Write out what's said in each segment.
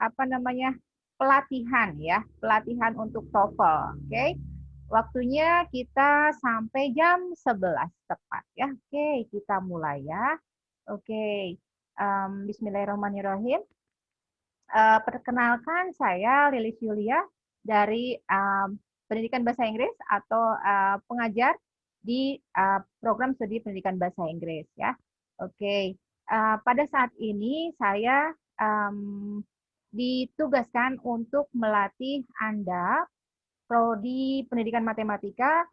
apa namanya pelatihan ya, pelatihan untuk TOEFL. Oke. Waktunya kita sampai jam 11 tepat ya. Oke, kita mulai ya. Oke. Bismillahirrahmanirrahim. Perkenalkan saya Lilis Yulia dari Pendidikan Bahasa Inggris atau pengajar di program studi Pendidikan Bahasa Inggris ya. Oke, pada saat ini saya ditugaskan untuk melatih Anda prodi Pendidikan Matematika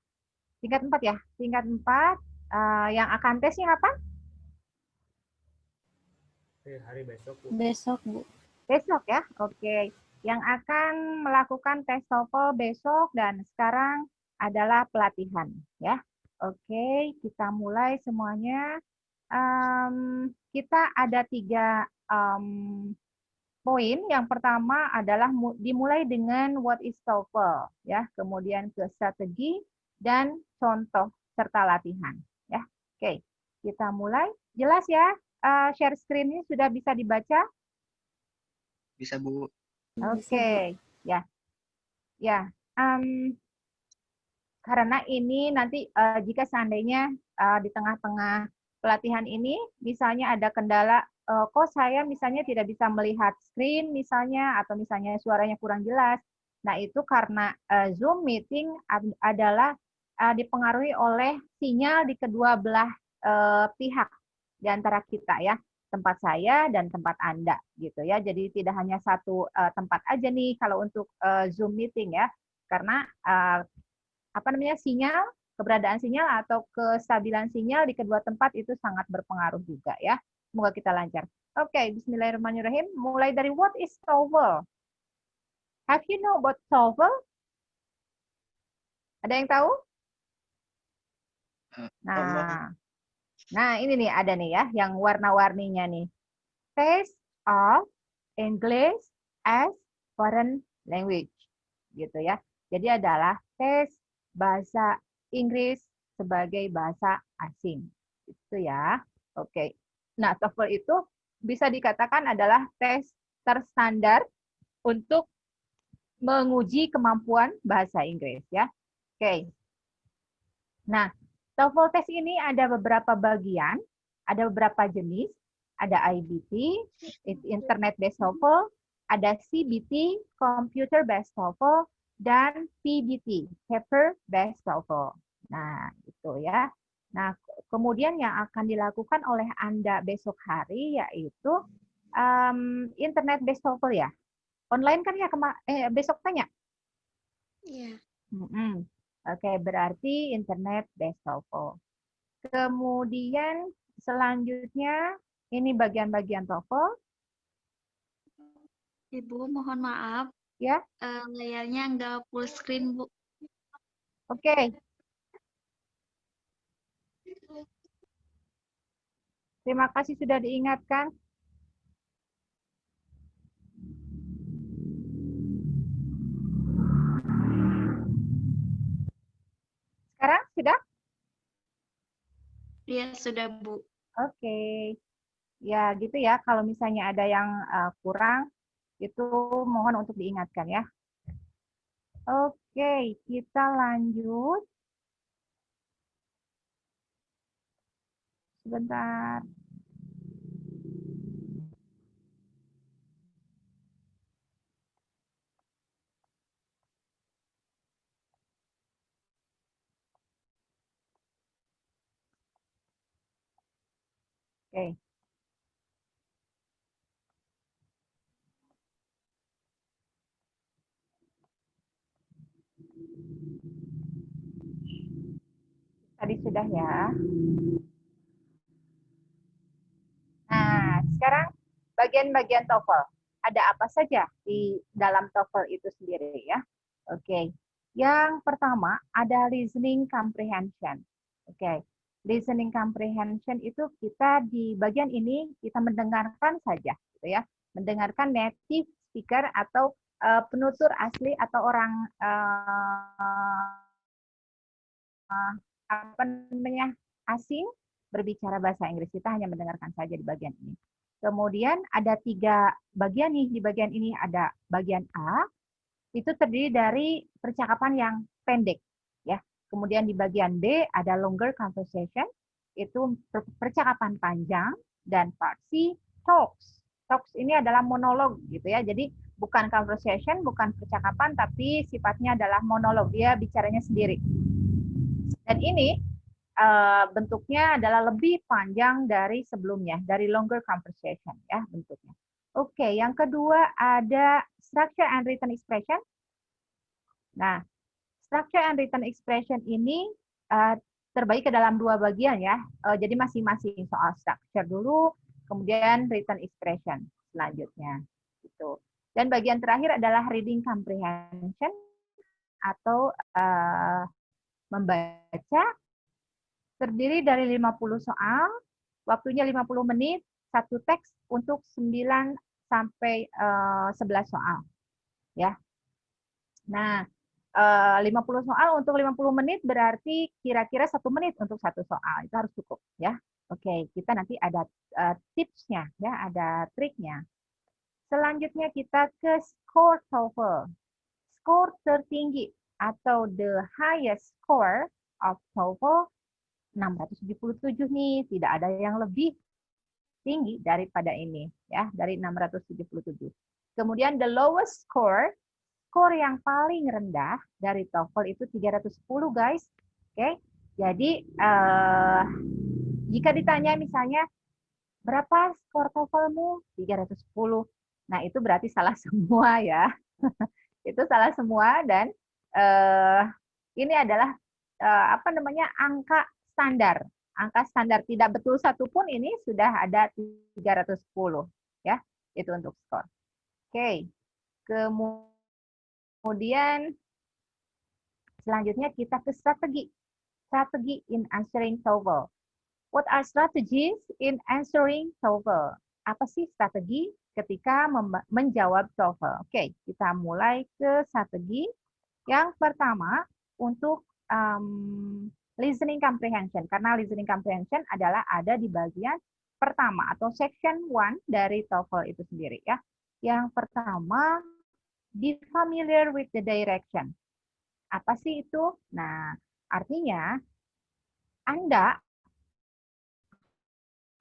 tingkat 4 ya, tingkat 4 yang akan tesnya apa? Hari besok, Bu. Besok, Bu. Besok ya, oke. Yang akan melakukan tes TOEFL besok dan sekarang adalah pelatihan ya. Oke, kita mulai semuanya. Kita ada 3 poin. Yang pertama adalah dimulai dengan what is TOEFL ya, kemudian ke strategi dan contoh serta latihan ya. Oke, kita mulai. Jelas ya? Share screen-nya sudah bisa dibaca? Bisa, Bu. Oke, ya, ya. Karena ini nanti jika seandainya di tengah-tengah pelatihan ini, misalnya ada kendala, kok saya misalnya tidak bisa melihat screen misalnya, atau misalnya suaranya kurang jelas. Nah itu karena Zoom meeting adalah dipengaruhi oleh sinyal di kedua belah pihak di antara kita ya. Tempat saya dan tempat Anda gitu ya. Jadi tidak hanya satu tempat aja nih kalau untuk Zoom meeting ya. Karena apa namanya sinyal, keberadaan sinyal atau kestabilan sinyal di kedua tempat itu sangat berpengaruh juga ya. Semoga kita lancar. Oke, bismillahirrahmanirrahim. Mulai dari what is TOEFL? Have you know about TOEFL? Ada yang tahu? Nah, ini nih ada nih ya yang warna-warninya nih. Test of English as Foreign Language. Gitu ya. Jadi adalah tes bahasa Inggris sebagai bahasa asing. Itu ya. Oke. Nah, TOEFL itu bisa dikatakan adalah tes terstandar untuk menguji kemampuan bahasa Inggris ya. Oke. Nah, TOEFL test ini ada beberapa bagian, ada beberapa jenis, ada IBT, Internet Based TOEFL, ada CBT, Computer Based TOEFL, dan PBT, Paper Based TOEFL. Nah, itu ya. Nah, kemudian yang akan dilakukan oleh Anda besok hari yaitu Internet Based TOEFL ya. Online kan ya besok tanya? Iya. Oke, berarti Internet Based TOEFL. Kemudian selanjutnya ini bagian-bagian TOEFL. Ibu, mohon maaf. Ya. Layarnya nggak full screen, Bu. Oke. Terima kasih sudah diingatkan. Sekarang sudah? Iya, sudah, Bu. Oke. Ya, gitu ya. Kalau misalnya ada yang kurang, itu mohon untuk diingatkan ya. Oke, kita lanjut. Sebentar. Oke. Tadi sudah ya. Nah, sekarang bagian-bagian TOEFL. Ada apa saja di dalam TOEFL itu sendiri ya? Oke. Yang pertama ada listening comprehension. Oke. Listening comprehension itu kita di bagian ini kita mendengarkan saja gitu ya. Mendengarkan native speaker atau penutur asli atau orang apa namanya asing berbicara bahasa Inggris. Kita hanya mendengarkan saja di bagian ini. Kemudian ada 3 bagian nih. Di bagian ini ada bagian A, itu terdiri dari percakapan yang pendek. Ya. Kemudian di bagian B ada longer conversation, itu percakapan panjang. Dan part C, talks. Talks ini adalah monolog gitu ya. Jadi bukan conversation, bukan percakapan, tapi sifatnya adalah monolog. Dia bicaranya sendiri. Dan ini bentuknya adalah lebih panjang dari sebelumnya, dari longer conversation ya bentuknya. Oke, yang kedua ada structure and written expression. Nah, structure and written expression ini terbagi ke dalam 2 bagian ya. Jadi masing-masing soal structure dulu, kemudian written expression selanjutnya. Gitu. Dan bagian terakhir adalah reading comprehension atau membaca, terdiri dari 50 soal, waktunya 50 menit, satu teks untuk 9 sampai 11 soal. Ya. Nah, 50 soal untuk 50 menit berarti kira-kira 1 menit untuk satu soal. Itu harus cukup ya. Oke, kita nanti ada tipsnya ya, ada triknya. Selanjutnya kita ke score TOEFL. Skor tertinggi atau the highest score of TOEFL 677 nih, tidak ada yang lebih tinggi daripada ini ya, dari 677. Kemudian the lowest score, skor yang paling rendah dari TOEFL itu 310 guys. Oke. Jadi jika ditanya misalnya berapa skor TOEFL-mu? 310. Nah, itu berarti salah semua ya. Itu salah semua dan ini adalah angka standar. Angka standar tidak betul satu pun ini sudah ada 310 ya. Itu untuk skor. Oke. Kemudian selanjutnya kita ke strategi. Strategi in answering TOEFL. What are strategies in answering TOEFL? Apa sih strategi ketika menjawab TOEFL? Oke, kita mulai ke strategi. Yang pertama untuk listening comprehension, karena listening comprehension adalah ada di bagian pertama atau section 1 dari TOEFL itu sendiri ya. Yang pertama, be familiar with the direction. Apa sih itu? Nah, artinya Anda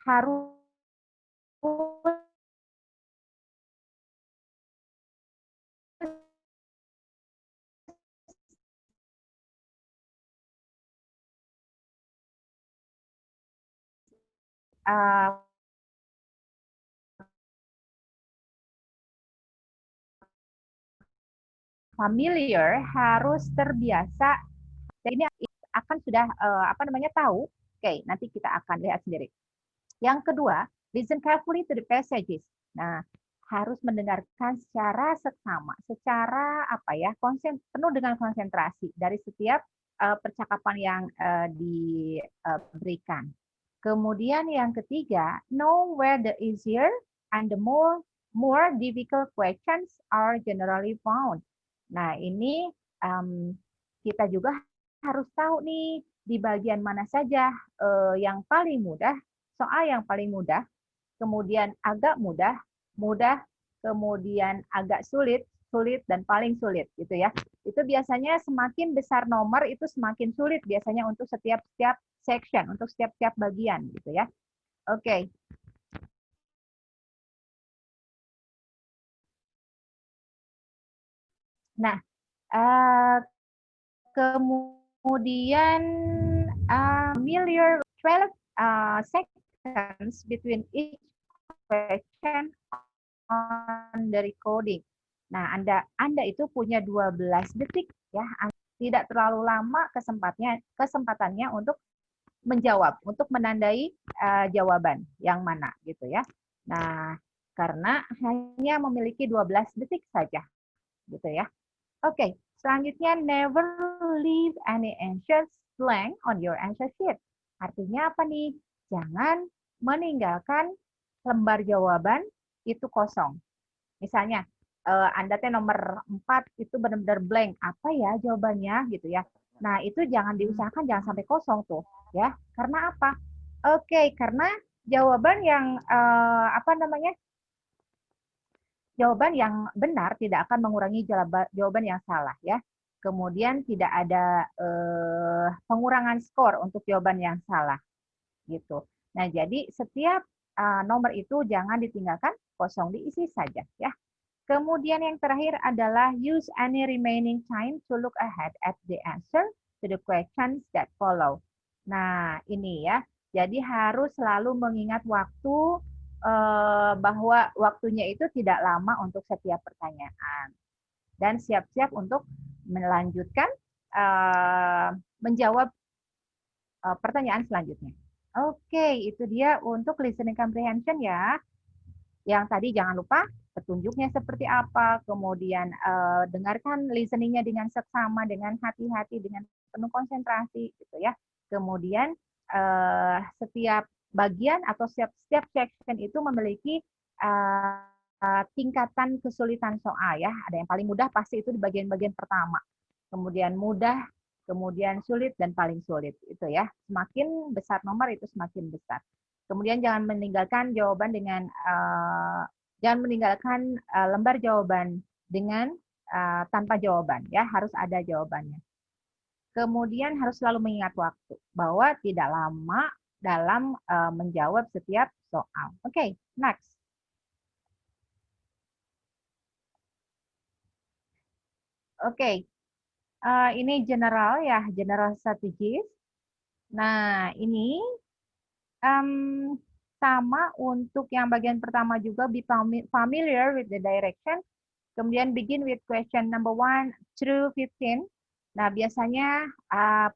harus familiar, harus terbiasa. Dan ini akan sudah tahu. Oke, nanti kita akan lihat sendiri. Yang kedua, listen carefully to the passages. Nah, harus mendengarkan secara seksama, secara penuh dengan konsentrasi dari setiap percakapan yang diberikan. Kemudian yang ketiga, know where the easier and the more difficult questions are generally found. Nah, ini kita juga harus tahu nih di bagian mana saja yang paling mudah, soal yang paling mudah, kemudian agak mudah, kemudian agak sulit, dan paling sulit gitu ya. Itu biasanya semakin besar nomor itu semakin sulit biasanya untuk setiap section, untuk setiap bagian gitu ya. Oke. Nah, kemudian familiar 12 seconds between each question on the recording. Nah, Anda itu punya 12 detik ya. Tidak terlalu lama kesempatannya untuk menjawab, untuk menandai jawaban yang mana gitu ya. Nah, karena hanya memiliki 12 detik saja gitu ya. Oke, selanjutnya never leave any answers blank on your answer sheet. Artinya apa nih? Jangan meninggalkan lembar jawaban itu kosong. Misalnya, Anda nomor 4 itu benar-benar blank. Apa ya jawabannya gitu ya. Nah, itu jangan diusahakan jangan sampai kosong tuh ya. Karena apa? Oke, karena jawaban yang apa namanya? Jawaban yang benar tidak akan mengurangi jawaban yang salah ya. Kemudian tidak ada pengurangan skor untuk jawaban yang salah gitu. Nah, jadi setiap nomor itu jangan ditinggalkan kosong, diisi saja ya. Kemudian yang terakhir adalah use any remaining time to look ahead at the answer to the questions that follow. Nah, ini ya. Jadi harus selalu mengingat waktu bahwa waktunya itu tidak lama untuk setiap pertanyaan. Dan siap-siap untuk melanjutkan menjawab pertanyaan selanjutnya. Oke, itu dia untuk listening comprehension ya. Yang tadi jangan lupa petunjuknya seperti apa, kemudian dengarkan listeningnya dengan seksama, dengan hati-hati, dengan penuh konsentrasi, gitu ya. Kemudian setiap bagian atau setiap section itu memiliki tingkatan kesulitan soal ya. Ada yang paling mudah pasti itu di bagian-bagian pertama. Kemudian mudah, kemudian sulit dan paling sulit itu ya. Semakin besar nomor itu semakin besar. Kemudian jangan meninggalkan jawaban dengan jangan meninggalkan lembar jawaban dengan tanpa jawaban ya, harus ada jawabannya. Kemudian harus selalu mengingat waktu bahwa tidak lama dalam menjawab setiap soal. Oke, next. Oke, ini general ya, general strategies. Nah, ini sama untuk yang bagian pertama juga, be familiar with the direction. Kemudian begin with question number 1 through 15. Nah, biasanya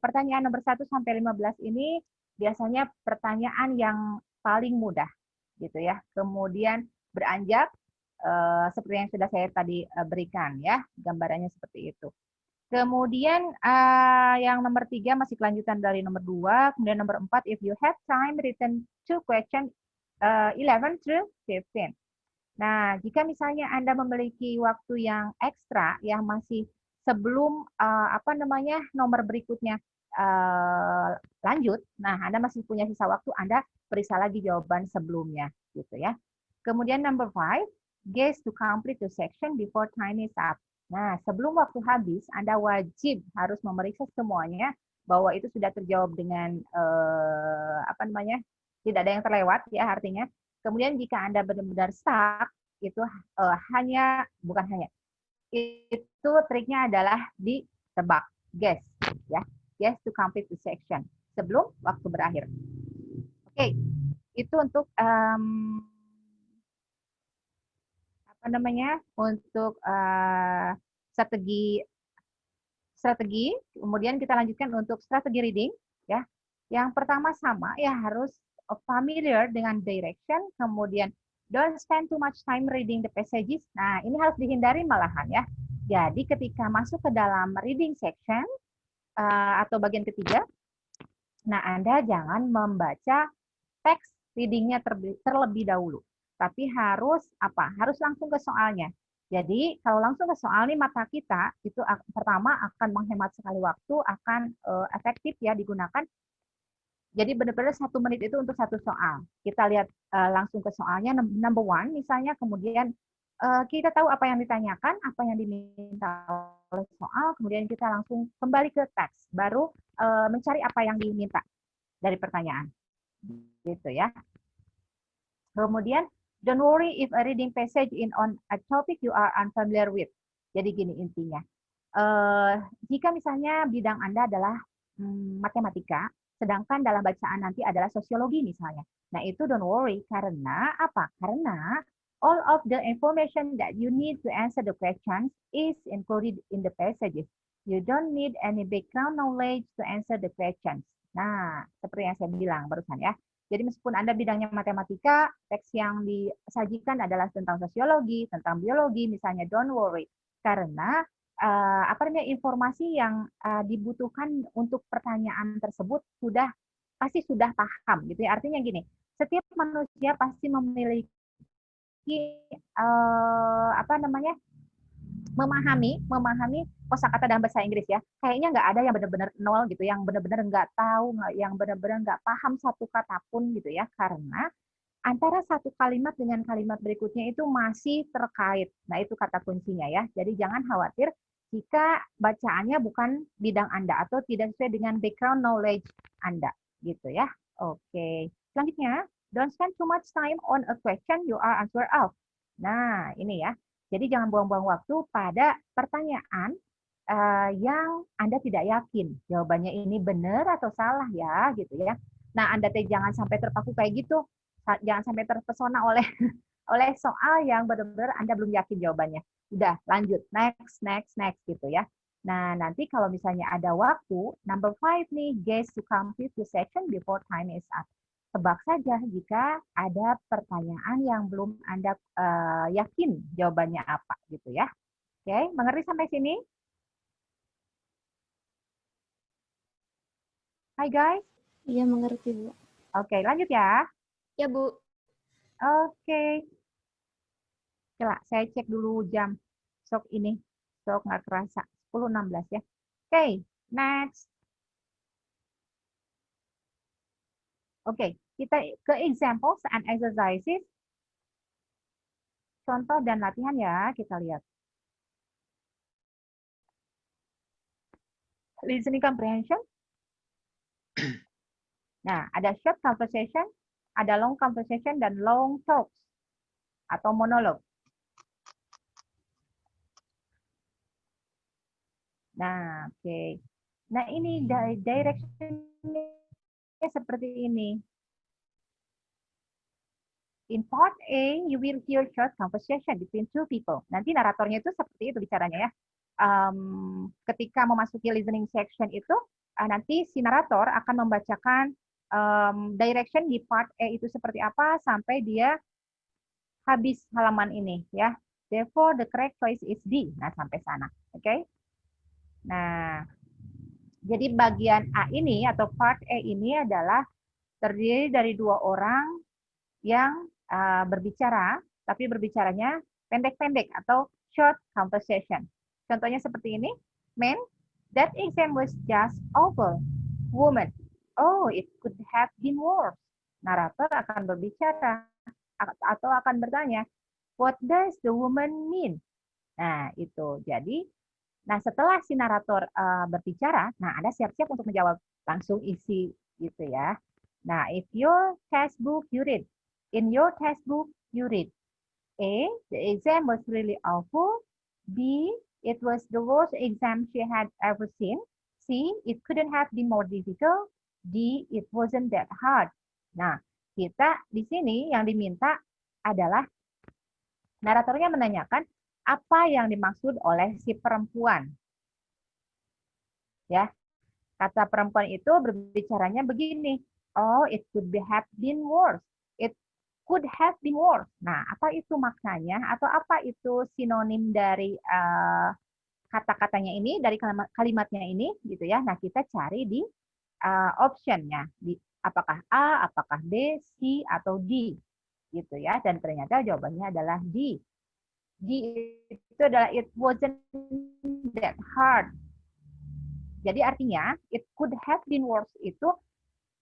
pertanyaan nomor 1 sampai 15 ini biasanya pertanyaan yang paling mudah gitu ya. Kemudian beranjak seperti yang sudah saya tadi berikan ya, gambarannya seperti itu. Kemudian yang nomor 3 masih kelanjutan dari nomor 2. Kemudian nomor 4, if you have time, written 2 question 11 through 15. Nah, jika misalnya Anda memiliki waktu yang ekstra, yang masih sebelum nomor berikutnya lanjut, nah Anda masih punya sisa waktu, Anda periksa lagi jawaban sebelumnya, gitu ya. Kemudian number 5, guess to complete the section before time is up. Nah, sebelum waktu habis, Anda wajib harus memeriksa semuanya bahwa itu sudah terjawab dengan tidak ada yang terlewat ya artinya. Kemudian jika Anda benar-benar stuck, itu itu triknya adalah ditebak, guess ya, guess to complete the section sebelum waktu berakhir. Oke, itu untuk untuk strategi. Kemudian kita lanjutkan untuk strategi reading ya. Yang pertama sama ya, harus familiar dengan direction, kemudian don't spend too much time reading the passages. Nah, ini harus dihindari malahan ya. Jadi ketika masuk ke dalam reading section atau bagian ketiga, nah Anda jangan membaca teks readingnya terlebih dahulu, tapi harus harus langsung ke soalnya. Jadi kalau langsung ke soal nih, mata kita itu pertama akan menghemat sekali waktu, akan efektif ya digunakan. Jadi benar-benar 1 menit itu untuk satu soal. Kita lihat langsung ke soalnya, number 1 misalnya, kemudian kita tahu apa yang ditanyakan, apa yang diminta oleh soal, kemudian kita langsung kembali ke teks, baru mencari apa yang diminta dari pertanyaan. Gitu ya. Kemudian, don't worry if a reading passage on a topic you are unfamiliar with. Jadi gini intinya. Jika misalnya bidang Anda adalah matematika, sedangkan dalam bacaan nanti adalah sosiologi misalnya. Nah, itu don't worry. Karena apa? Karena all of the information that you need to answer the questions is included in the passages. You don't need any background knowledge to answer the questions. Nah, seperti yang saya bilang barusan ya. Jadi meskipun Anda bidangnya matematika, teks yang disajikan adalah tentang sosiologi, tentang biologi, misalnya don't worry. Karena informasi yang dibutuhkan untuk pertanyaan tersebut pasti sudah paham gitu ya. Artinya gini, setiap manusia pasti memiliki memahami kosakata dalam bahasa Inggris ya. Kayaknya nggak ada yang benar-benar nol gitu, yang benar-benar nggak tahu, yang benar-benar nggak paham satu kata pun gitu ya. Karena antara satu kalimat dengan kalimat berikutnya itu masih terkait. Nah, itu kata kuncinya ya. Jadi jangan khawatir jika bacaannya bukan bidang Anda atau tidak sesuai dengan background knowledge Anda, gitu ya. Oke. Selanjutnya, don't spend too much time on a question you are unsure of. Nah, ini ya. Jadi jangan buang-buang waktu pada pertanyaan yang Anda tidak yakin jawabannya ini benar atau salah ya, gitu ya. Nah, Anda jangan sampai terpaku kayak gitu. Jangan sampai terpesona oleh oleh soal yang benar-benar Anda belum yakin jawabannya. Udah, lanjut. Next, next, next gitu ya. Nah, nanti kalau misalnya ada waktu, number 5 nih, guys to complete the section before time is up. Tebak saja jika ada pertanyaan yang belum Anda yakin jawabannya apa gitu ya. Oke, mengerti sampai sini? Hai guys. Iya, mengerti, Bu. Oke, lanjut ya. Ya, Bu. Oke. Coba saya cek dulu jam. Sok ini. Sok nggak kerasa. 10.16 ya. Oke, next. Oke, kita ke examples and exercises. Contoh dan latihan ya, kita lihat. Listening comprehension. Nah, ada short conversation, ada long conversation, dan long talks atau monolog. Nah, oke. Nah, ini direction-nya seperti ini. In part A, you will hear short conversation between two people. Nanti naratornya itu seperti itu bicaranya ya. Ketika memasuki listening section itu, nanti si narator akan membacakan direction di part A itu seperti apa sampai dia habis halaman ini ya. Therefore, the correct choice is D. Nah, sampai sana. Oke. Okay? Nah, jadi bagian A ini atau part A ini adalah terdiri dari dua orang yang berbicara, tapi berbicaranya pendek-pendek atau short conversation. Contohnya seperti ini. Man, that exam was just over. Woman, oh, it could have been worse. Narator akan berbicara atau akan bertanya, what does the woman mean? Nah, itu. Jadi, nah setelah si narator berbicara, nah Anda siap-siap untuk menjawab langsung isi gitu ya. Nah, if your textbook you read, in your textbook you read, A, the exam was really awful. B, it was the worst exam she had ever seen. C, it couldn't have been more difficult. D, it wasn't that hard. Nah, kita di sini yang diminta adalah naratornya menanyakan apa yang dimaksud oleh si perempuan. Ya, kata perempuan itu berbicaranya begini. Oh, it could have been worse. It could have been worse. Nah, apa itu maknanya atau apa itu sinonim dari kata-katanya ini, dari kalimatnya ini gitu ya. Nah, kita cari di optionnya, di apakah A, apakah B, C atau D gitu ya. Dan ternyata jawabannya adalah D. D itu adalah it wasn't that hard. Jadi artinya it could have been worse itu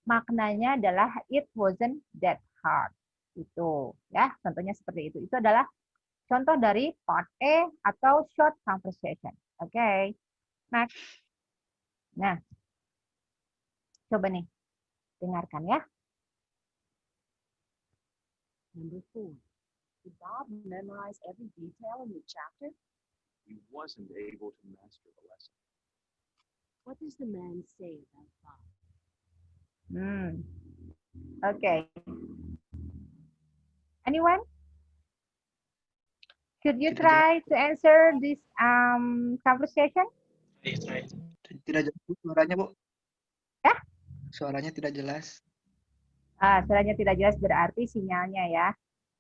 maknanya adalah it wasn't that hard. Itu ya, contohnya seperti itu. Itu adalah contoh dari part A atau short conversation. Oke. Okay. Next. Nah. Coba nih dengarkan ya. Number 4. Did Bob memorize every detail in the chapter? He wasn't able to master the lesson. What does the man say about Bob? Okay. Anyone? Could you try to answer this conversation? Tidak jelas suaranya, Bu. Ya? Suaranya tidak jelas. Suaranya tidak jelas berarti sinyalnya ya.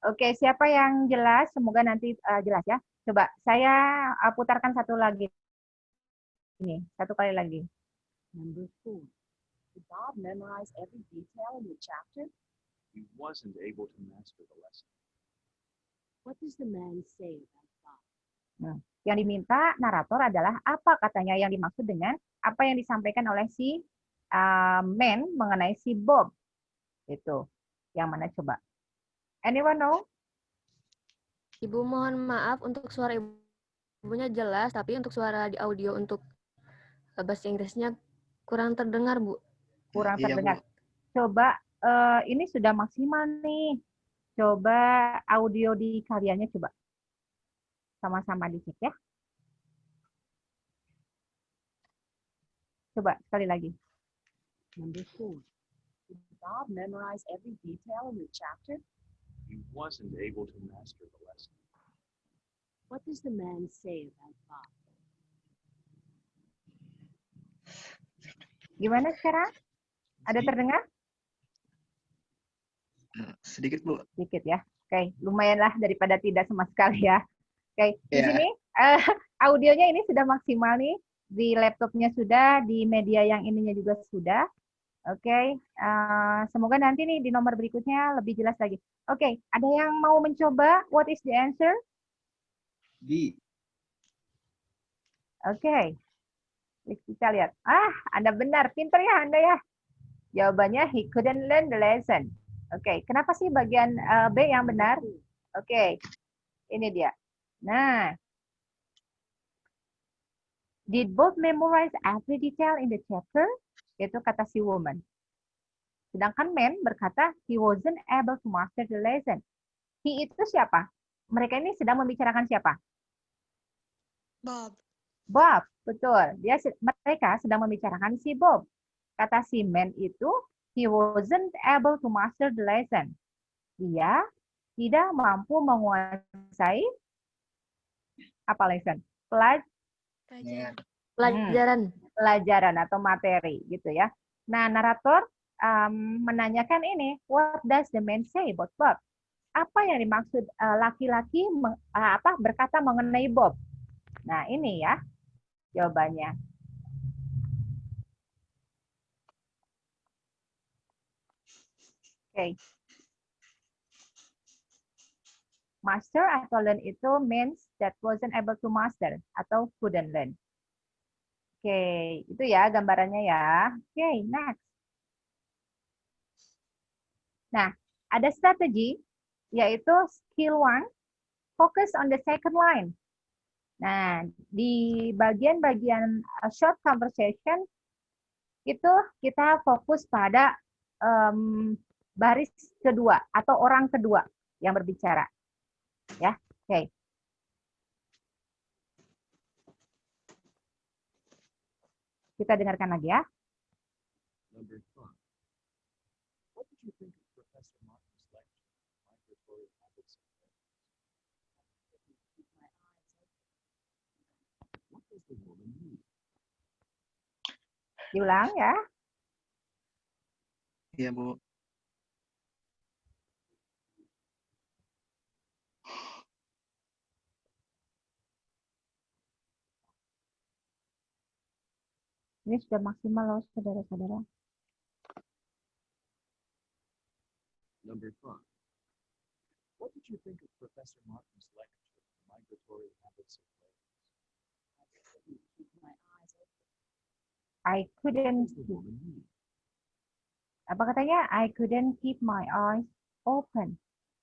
Oke, siapa yang jelas? Semoga nanti jelas ya. Coba saya putarkan satu lagi. Ini, satu kali lagi. Number 4. Did Bob memorize every detail in the chapter? He wasn't able to master the lesson. What does the man say about Bob? Nah, yang diminta narator adalah apa katanya yang dimaksud dengan apa yang disampaikan oleh si man mengenai si Bob. Itu. Yang mana coba? Anyone know? Ibu mohon maaf untuk suara ibunya jelas, tapi untuk suara di audio untuk bahasa Inggrisnya kurang terdengar, Bu. Kurang Iya, Bu. terdengar. Coba ini sudah maksimal nih. Coba audio di kaliannya coba. Sama-sama dicek ya. Coba sekali lagi. Number 4. Did Bob memorize every detail in the chapter? He wasn't able to master the lesson. What does the man say about Bob? Gimana sekarang? Ada terdengar? Sedikit, Bu. Sedikit ya. Oke, lumayanlah daripada tidak sama sekali ya. Oke, di Ya. sini audionya ini sudah maksimal nih. Di laptopnya sudah, di media yang ininya juga sudah. Oke, semoga nanti nih di nomor berikutnya lebih jelas lagi. Oke, ada yang mau mencoba? What is the answer? B. Oke, kita lihat. Anda benar, pinter ya Anda ya. Jawabannya he couldn't learn the lesson. Oke, kenapa sih bagian B yang benar? Oke, ini dia. Nah, did Bob memorize every detail in the chapter? Itu kata si woman. Sedangkan man berkata, he wasn't able to master the lesson. He itu siapa? Mereka ini sedang membicarakan siapa? Bob. Bob, betul. Mereka sedang membicarakan si Bob. Kata si man itu, he wasn't able to master the lesson. Dia tidak mampu menguasai apa lesson? Pelajaran atau materi gitu ya. Nah, narator menanyakan ini, what does the man say about Bob? Apa yang dimaksud laki-laki berkata mengenai Bob? Nah, ini ya jawabannya. Oke. Master atau learn itu means that wasn't able to master atau couldn't learn. Oke, itu ya gambarannya ya. Oke, next. Nah, ada strategi yaitu skill 1, focus on the second line. Nah, di bagian-bagian short conversation itu kita fokus pada baris kedua atau orang kedua yang berbicara. Ya, oke. Kita dengarkan lagi ya. Number 5. What did you think of Professor Martin's lecture, Migratory Habits of Whales? What does the woman need? Diulang ya. Iya, Bu. Ini sudah maksimal loh, saudara-saudara. Number 5. What did you think of Professor Martin's lecture, Migratory Habits of Whales? I couldn't What does the woman need? apa katanya? I couldn't keep my eyes open.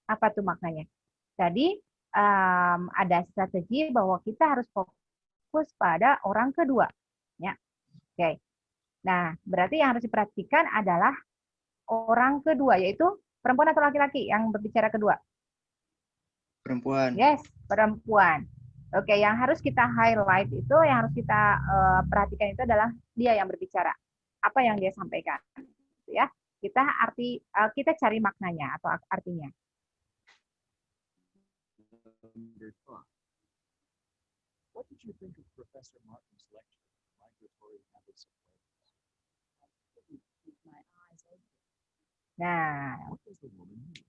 Apa tuh maknanya? Tadi ada strategi bahwa kita harus fokus pada orang kedua. Ya. Oke. Nah, berarti yang harus diperhatikan adalah orang kedua, yaitu perempuan atau laki-laki yang berbicara kedua. Perempuan. Yes, perempuan. Oke, yang harus kita highlight itu, yang harus kita perhatikan itu adalah dia yang berbicara. Apa yang dia sampaikan, ya? Kita cari maknanya atau artinya. Number 5. What did you think of Professor Martin's lecture, Migratory Habits of Whales? Nah, What does the woman need?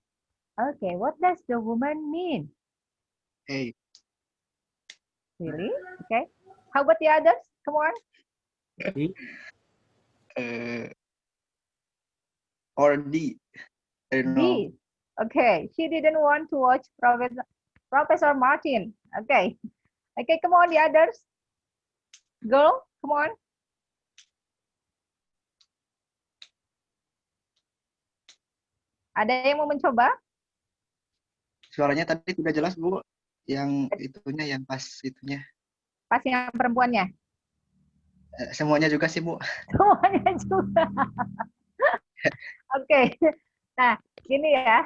okay, what does the woman mean? A. Really? Okay. How about the others? Come on. Or D. I don't know. D. Okay, she didn't want to watch Professor Martin. Okay. Okay, come on, the others. Girl, come on. Ada yang mau mencoba? Suaranya tadi sudah jelas, Bu. Yang itunya, yang pas itunya. Pas yang perempuannya. Semuanya juga sih, Bu. Semuanya juga. Oke. Nah, gini ya.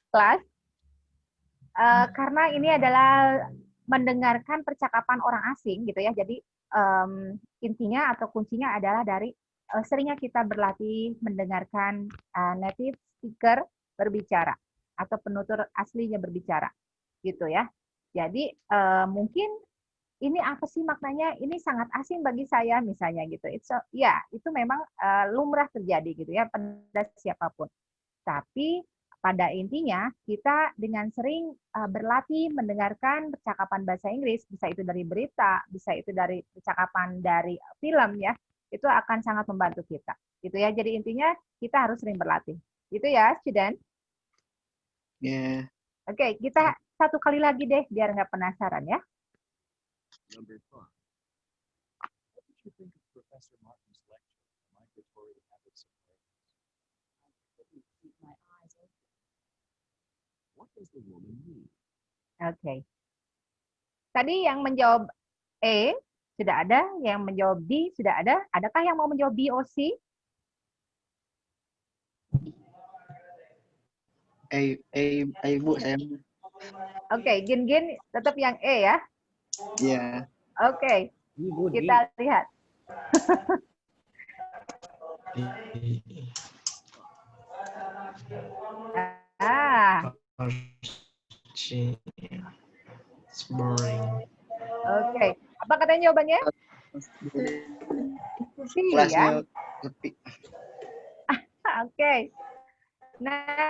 Kelas. Karena ini adalah mendengarkan percakapan orang asing gitu ya. Jadi intinya atau kuncinya adalah dari seringnya kita berlatih mendengarkan native speaker berbicara atau penutur aslinya berbicara gitu ya. Jadi mungkin ini apa sih maknanya? Ini sangat asing bagi saya misalnya gitu. Ya, itu memang lumrah terjadi gitu ya pada siapapun. Tapi pada intinya kita dengan sering berlatih mendengarkan percakapan bahasa Inggris, bisa itu dari berita, bisa itu dari percakapan dari film ya, itu akan sangat membantu kita. Gitu ya. Jadi intinya kita harus sering berlatih. Gitu ya, student. Yeah. Oke, kita satu kali lagi deh biar nggak penasaran ya. Number 5. What did you think of Professor Martin's lecture, The Migratory Habits of Whales? I couldn't keep my eyes open. What does the woman mean? Oke. Tadi yang menjawab E sudah ada, yang menjawab B sudah ada. Adakah yang mau menjawab B or C? Bu, saya. Oke, Gin tetap yang E ya. Iya. Oke, kita lihat. It's boring. Oke, apa katanya jawabannya? C ya. Kelasnya lebih. Oke. Nah,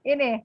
ini.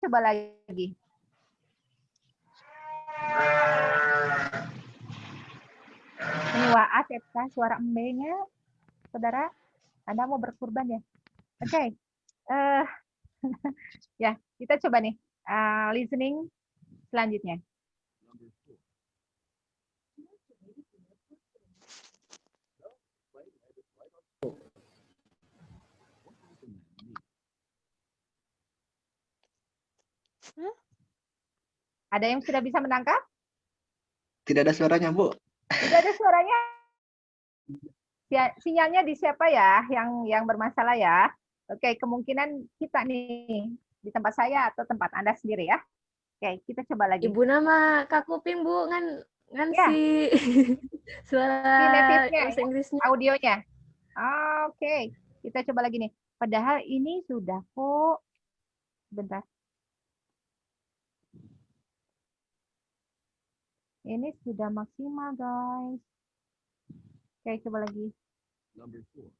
Coba lagi. Ini waat ya, suara embenya, saudara. Anda mau berkurban ya? Oke. Ya, kita coba nih listening selanjutnya. Number 4. What does the man mean? Ada yang sudah bisa menangkap? Tidak ada suaranya, Bu. Tidak ada suaranya. Sinyalnya di siapa ya yang bermasalah ya? Oke, kemungkinan kita nih di tempat saya atau tempat Anda sendiri ya. Oke, kita coba lagi. Ibu nama Kak Kuping, Bu, ngan Ya. si suara native-nya, bahasa Inggrisnya. audionya. Oke, kita coba lagi nih. Padahal ini sudah kok. Bentar. Ini sudah maksimal, guys. Oke, coba lagi. Number 4.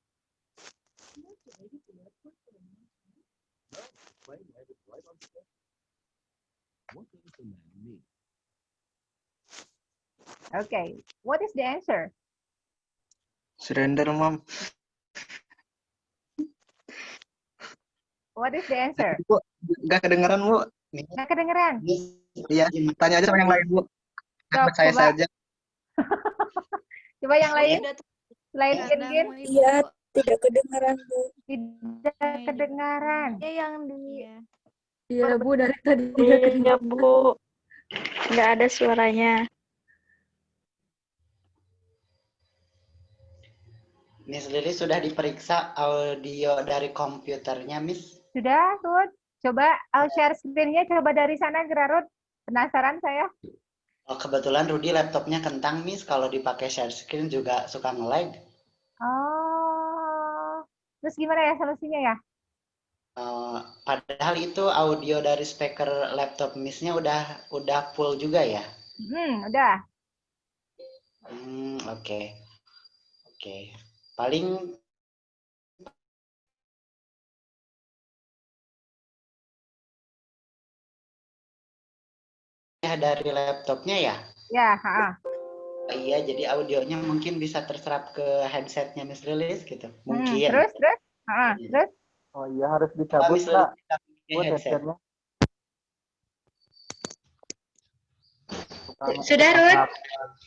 Play let it right on schedule. What does the man mean? Oke, what is the answer? Surrender, Mom. What is the answer? Bu, nggak kedengeran, Bu. Nggak kedengeran. Iya, tanya aja sama yang lain, Bu. Coba. Saya saja. Coba yang lain. Selain Gin. Iya, tidak kedengaran, Bu. Tidak kedengaran. Yang di Iya, Bu, dari tadi tidak kedengaran. Iya, Bu. Nggak ada suaranya. Miss Lili sudah diperiksa audio dari komputernya, Miss? Sudah, Ruth. Coba share screen-nya coba dari sana, Gerarud. Penasaran saya. Oh, kebetulan Rudy laptopnya kentang, Miss. Kalau dipakai share screen juga suka nge-lag. Oh. Terus gimana ya solusinya ya? Padahal itu audio dari speaker laptop Miss-nya udah full juga ya? Udah. Oke. Oke. Paling ya dari laptopnya ya? Ya, ha. Iya, jadi audionya mungkin bisa terserap ke headsetnya Miss Lilis gitu. Mungkin. Terus? Terus? Oh iya harus Coba dicabut Miss Kak, Lilis bisa pakai buat headset. headsetnya. Sudah, Ruth?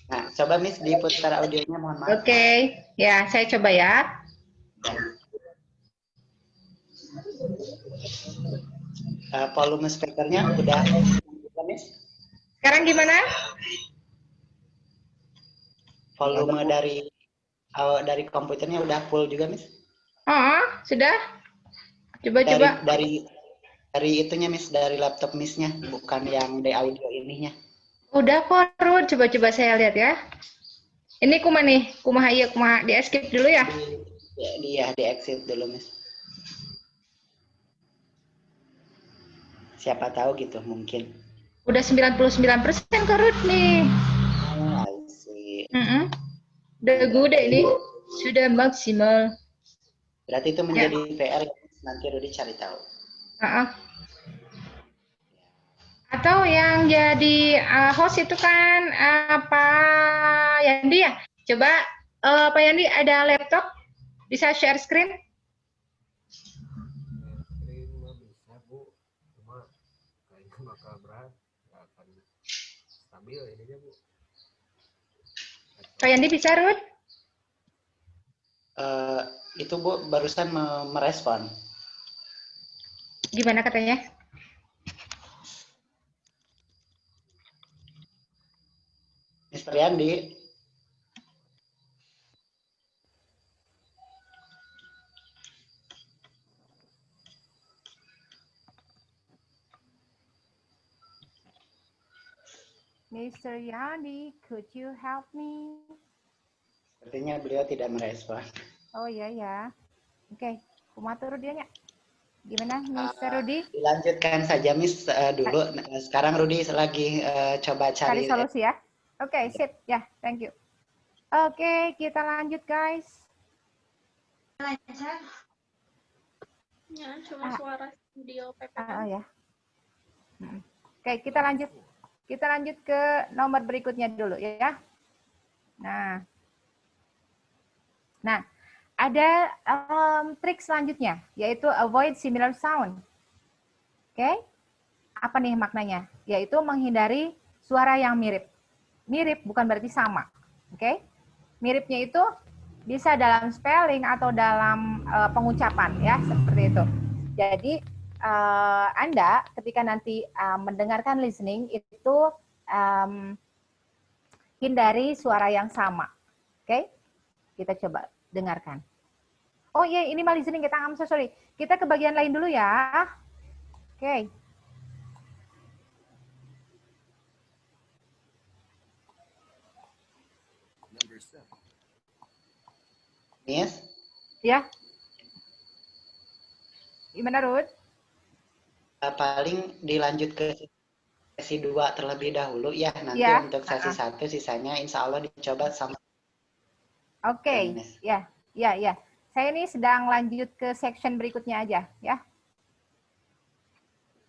Nah, coba Miss diputar audionya, mohon maaf. Oke. Ya, saya coba ya. Volume speakernya udah Miss? Sekarang gimana? Volume dari komputernya udah full juga, Miss? Oh, sudah? Coba. Dari itunya, Miss, dari laptop Miss-nya, bukan yang di audio ininya. Udah kok, Ruth. Coba saya lihat ya. Ini kumaha nih? Kumaha di skip dulu ya? Di exit dulu, Miss. Siapa tahu gitu, mungkin. Udah 99% kok, Ruth nih. Oh, I see. Udah good ini. Sudah maksimal. Berarti itu menjadi PR ya, nanti Rudy cari tahu. Atau yang jadi host itu kan Pak Yandi ya? Coba Pak Yandi ada laptop? Bisa share screen? Screen mah bisa Bu, cuma kayaknya bakal berat, nggak akan stabil ininya Bu. Pak Yandi bisa, Ruth? Itu Bu barusan merespon. Gimana katanya? Mr. Yandi. Mr. Yandi, could you help me? Sepertinya beliau tidak merespon. Oh iya ya. Oke, kumatur dianya. Gimana, Mr. Rudy? Dilanjutkan saja Miss dulu. Sekarang Rudy lagi coba cari solusi ya. Oke, sip. Ya, thank you. Oke, kita lanjut guys. Lancar. Ya, cuma suara video PPM. Oh ya. Oke, kita lanjut. Kita lanjut ke nomor berikutnya dulu ya. Nah, ada trik selanjutnya, yaitu avoid similar sound. Oke, apa nih maknanya? Yaitu menghindari suara yang mirip. Mirip bukan berarti sama. Oke, miripnya itu bisa dalam spelling atau dalam pengucapan ya, seperti itu. Jadi Anda ketika nanti mendengarkan listening itu hindari suara yang sama. Oke, kita coba dengarkan. Oh iya, ini mah listening kita, sorry. Kita ke bagian lain dulu ya. Oke. Miss? Ya. Gimana, Ruth? Paling dilanjut ke sesi 2 terlebih dahulu ya. Nanti untuk sesi 1 sisanya insya Allah dicoba sama. Oke. Ya. Saya ini sedang lanjut ke section berikutnya aja ya.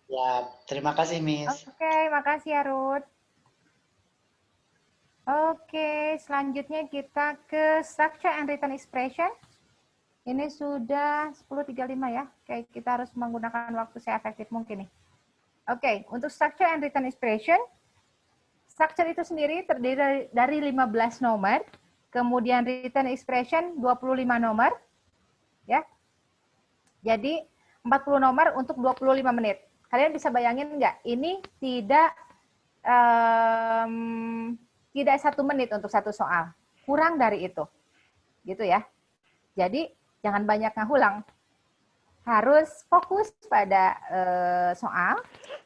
Ya, terima kasih Miss. Oke, makasih ya Ruth. Oke, selanjutnya kita ke structure and written expression. Ini sudah 10.35 ya. Oke, kita harus menggunakan waktu seefektif mungkin nih. Oke, untuk structure and written expression, structure itu sendiri terdiri dari 15 nomor, kemudian written expression 25 nomor, ya. Jadi 40 nomor untuk 25 menit. Kalian bisa bayangin nggak? Ini tidak 1 menit untuk satu soal, kurang dari itu, gitu ya. Jadi jangan banyak ngulang, harus fokus pada soal,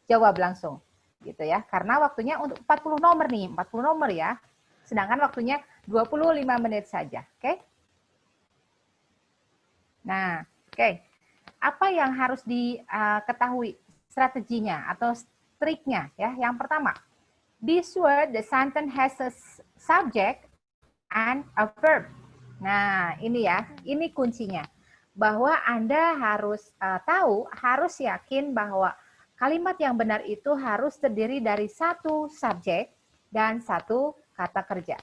jawab langsung, gitu ya. Karena waktunya untuk 40 nomor nih, 40 nomor ya. Sedangkan waktunya 25 menit saja, oke? Nah, oke. apa yang harus diketahui strateginya atau triknya ya? Yang pertama, be sure the sentence has a subject and a verb. Nah, ini ya, ini kuncinya. Bahwa Anda harus tahu, harus yakin bahwa kalimat yang benar itu harus terdiri dari satu subjek dan satu kata kerja.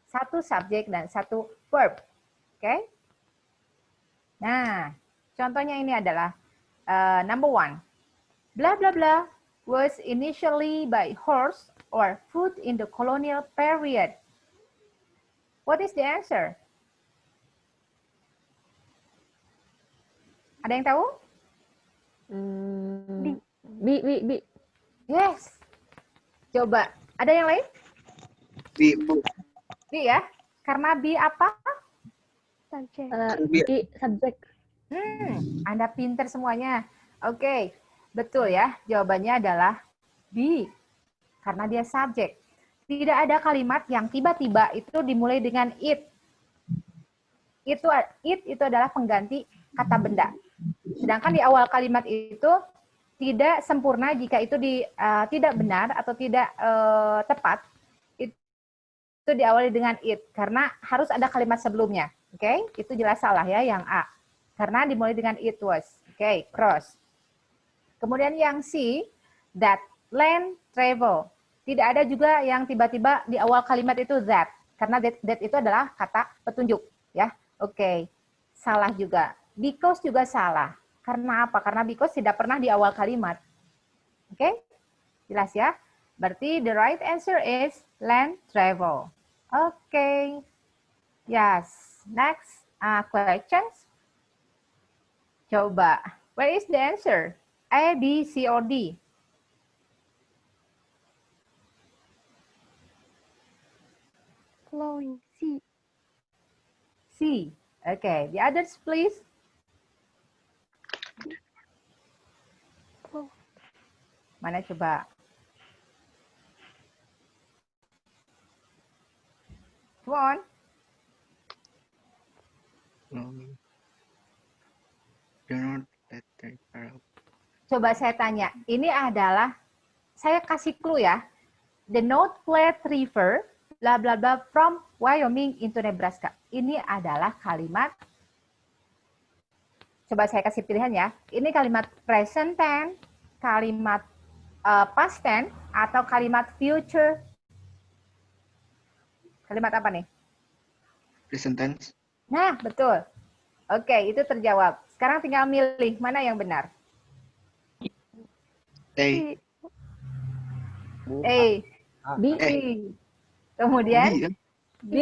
Satu subjek dan satu verb. Oke? Nah, contohnya ini adalah number 1. Blah blah blah was initially by horse or foot in the colonial period. What is the answer? Ada yang tahu? B. Yes. Coba, ada yang lain? B, Bu. B ya? Karena B apa? B subjek. Anda pinter semuanya. Oke, betul ya. Jawabannya adalah B. Karena dia subjek. Tidak ada kalimat yang tiba-tiba itu dimulai dengan it. It itu adalah pengganti kata benda. Sedangkan di awal kalimat itu tidak sempurna jika itu tidak benar atau tidak tepat. Itu diawali dengan it. Karena harus ada kalimat sebelumnya. Oke, itu jelas salah ya yang A. Karena dimulai dengan it was. Oke, cross. Kemudian yang C, that land travel. Tidak ada juga yang tiba-tiba di awal kalimat itu that. Karena that itu adalah kata petunjuk. Ya, oke. Salah juga. Because juga salah. Karena apa? Karena because tidak pernah di awal kalimat. Oke? Jelas ya? Berarti the right answer is land travel. Oke. Yes. Next questions. Coba. Where is the answer? A, B, C, or D? Flowing. C. C. Okay. The others, please. Mana coba? Come on. Do not let the crowd. Coba saya tanya. Ini adalah, saya kasih clue ya. The North Platte River, bla bla bla, from Wyoming into Nebraska. Ini adalah kalimat, coba saya kasih pilihan ya. Ini kalimat present tense, kalimat past tense, atau kalimat future. Kalimat apa nih? Present tense. Nah, betul. Oke, itu terjawab. Sekarang tinggal milih mana yang benar. A. A. B. Kemudian B, kan? B.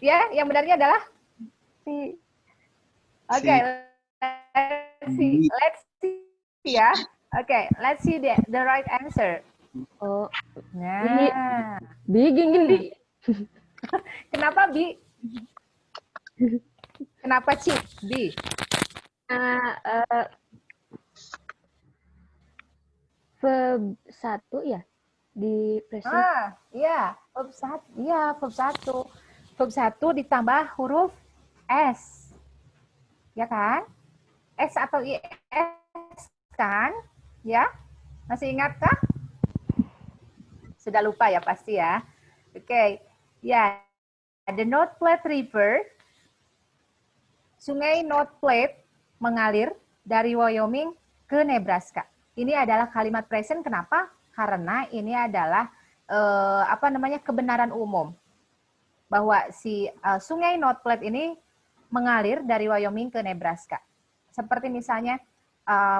Ya, yang benarnya adalah C. Oke, let's see ya. Oke, let's see the right answer. Oh, Nah, B gini. kenapa B? Kenapa C? B. Verb 1 ya di present. Iya, verb 1. Iya, verb 1. Verb 1 ditambah huruf S. Ya kan? S atau IS kan? Ya? Masih ingat kah? Sudah lupa ya pasti ya. Oke. Ya, the North Platte River, Sungai North Platte mengalir dari Wyoming ke Nebraska. Ini adalah kalimat present. Kenapa? Karena ini adalah kebenaran umum bahwa si Sungai North Platte ini mengalir dari Wyoming ke Nebraska. Seperti misalnya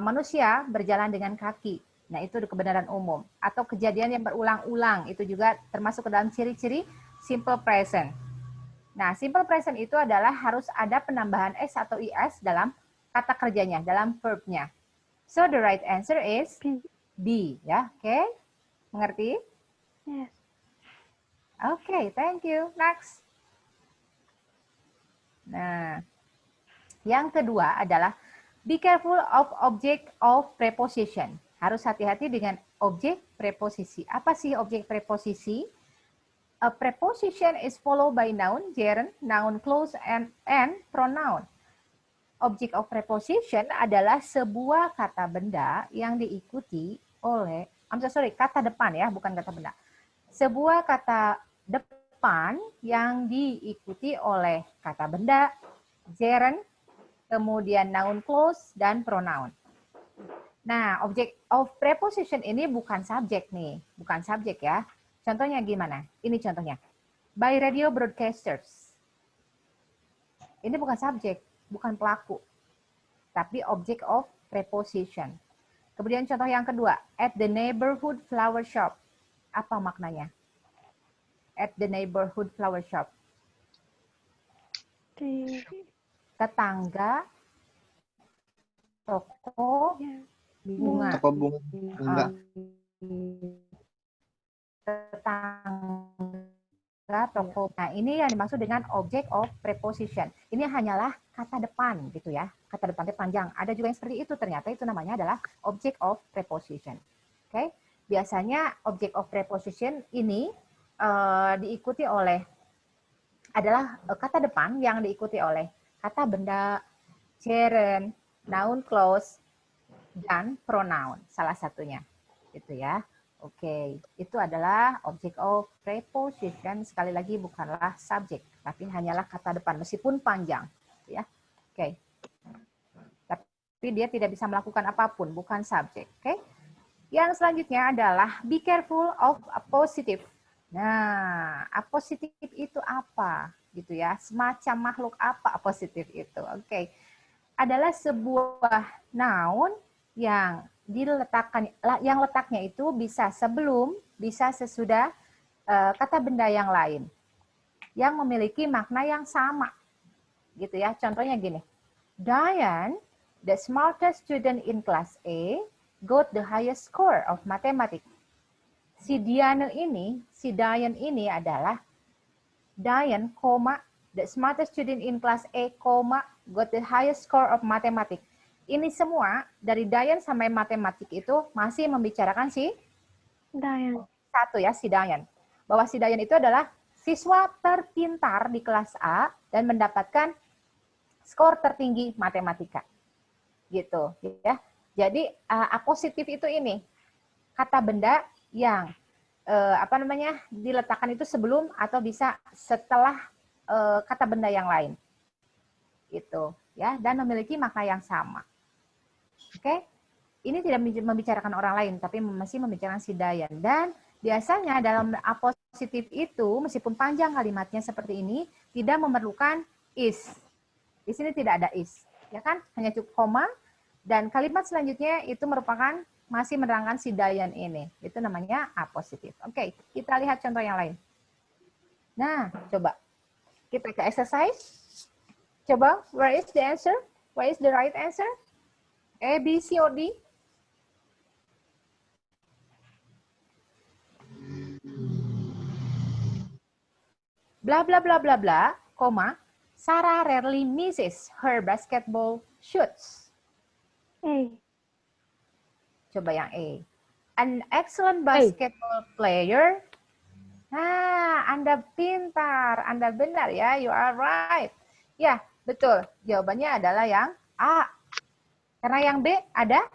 manusia berjalan dengan kaki. Nah, itu kebenaran umum. Atau kejadian yang berulang-ulang, itu juga termasuk ke dalam ciri-ciri simple present. Nah, simple present itu adalah harus ada penambahan S atau IS dalam kata kerjanya, dalam verb-nya. So, the right answer is B. Ya, oke? Mengerti? Yes. Oke, thank you. Next. Nah, yang kedua adalah be careful of object of preposition. Harus hati-hati dengan objek preposisi. Apa sih objek preposisi? A preposition is followed by noun, gerund, noun clause, and pronoun. object of preposition adalah sebuah kata benda yang diikuti oleh, kata depan ya, bukan kata benda. Sebuah kata depan yang diikuti oleh kata benda, gerund, kemudian noun clause, dan pronoun. Nah, object of preposition ini bukan subjek nih, bukan subjek ya. Contohnya gimana? Ini contohnya. By radio broadcasters. Ini bukan subjek, bukan pelaku, tapi object of preposition. Kemudian contoh yang kedua, at the neighborhood flower shop. Apa maknanya? At the neighborhood flower shop. Tetangga toko bunga. Toko bunga. Tetangga toko. Nah, ini yang dimaksud dengan object of preposition. Ini hanyalah kata depan gitu ya. Kata depannya panjang. Ada juga yang seperti itu, ternyata itu namanya adalah object of preposition. Oke. Biasanya object of preposition ini diikuti oleh adalah kata depan yang diikuti oleh kata benda, gerund, noun clause, dan pronoun salah satunya. Gitu ya. Oke, itu adalah object of preposition. Sekali lagi bukanlah subjek, tapi hanyalah kata depan meskipun panjang, ya. Oke. Tapi dia tidak bisa melakukan apapun, bukan subjek. Oke. Yang selanjutnya adalah be careful of appositive. Nah, appositive itu apa? Gitu ya. Semacam makhluk apa appositive itu? Oke. Adalah sebuah noun yang letaknya itu bisa sebelum, bisa sesudah kata benda yang lain yang memiliki makna yang sama, gitu ya. Contohnya gini, Diane, the smartest student in class A, got the highest score of mathematics. Si Diane ini adalah Diane, the smartest student in class A, got the highest score of mathematics. Ini semua dari Diane sampai matematik itu masih membicarakan si Diane. Satu ya, si Diane. Bahwa si Diane itu adalah siswa terpintar di kelas A dan mendapatkan skor tertinggi matematika. Gitu ya. Jadi apositif itu ini kata benda yang diletakkan itu sebelum atau bisa setelah kata benda yang lain. Gitu ya, dan memiliki makna yang sama. Oke, ini tidak membicarakan orang lain, tapi masih membicarakan si Diane. Dan biasanya dalam apositif itu, meskipun panjang kalimatnya seperti ini, tidak memerlukan is. Di sini tidak ada is, ya kan? Hanya cukup koma. Dan kalimat selanjutnya itu merupakan masih menerangkan si Diane ini. Itu namanya apositif. Oke, kita lihat contoh yang lain. Nah, coba kita ke exercise. Coba, where is the answer? Where is the right answer? A, B, C, or D? Blah, blah, blah, blah, blah, koma, Sarah rarely misses her basketball shoots. A. Coba yang A. An excellent basketball player. Nah, Anda pintar, Anda benar ya, you are right. Ya, betul. Jawabannya adalah yang A. Karena yang B ada?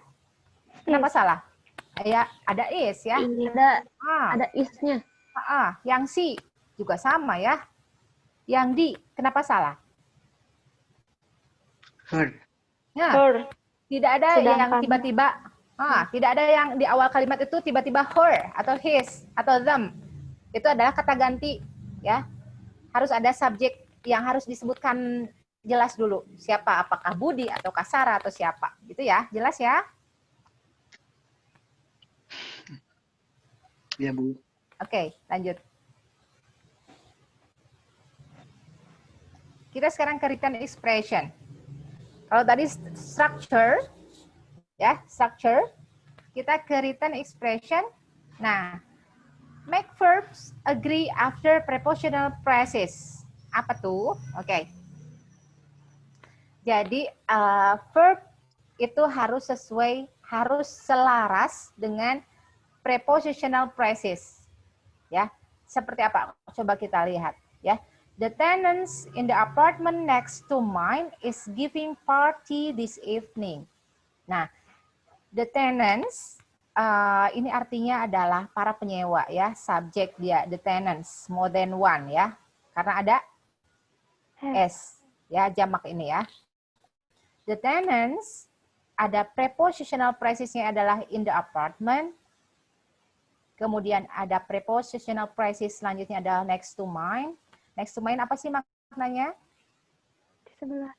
Kenapa salah? Ya, ada is ya. Ada is-nya. Yang C juga sama ya. Yang D, kenapa salah? Her. Nah, Her. tidak ada yang tiba-tiba, tidak ada yang di awal kalimat itu tiba-tiba her atau his atau them. Itu adalah kata ganti ya. Harus ada subjek yang harus disebutkan jelas dulu. Siapa, apakah Budi atau Sarah atau siapa. Gitu ya, jelas ya? Ya, Bu. Oke, lanjut. Kita sekarang ke written expression. Kalau tadi structure, ya, structure, kita ke written expression. Nah, make verbs agree after prepositional phrases. Apa tuh? Oke. Jadi, verb itu harus sesuai, harus selaras dengan prepositional phrases. Ya, seperti apa? Coba kita lihat. Ya, The tenants in the apartment next to mine is giving party this evening. Nah, the tenants ini artinya adalah para penyewa ya, subjek dia, the tenants, more than one ya. Karena ada S ya, jamak ini ya. The tenants, ada prepositional phrasesnya adalah in the apartment. Kemudian ada prepositional phrases selanjutnya adalah next to mine. Next to mine apa sih maknanya? Di sebelah.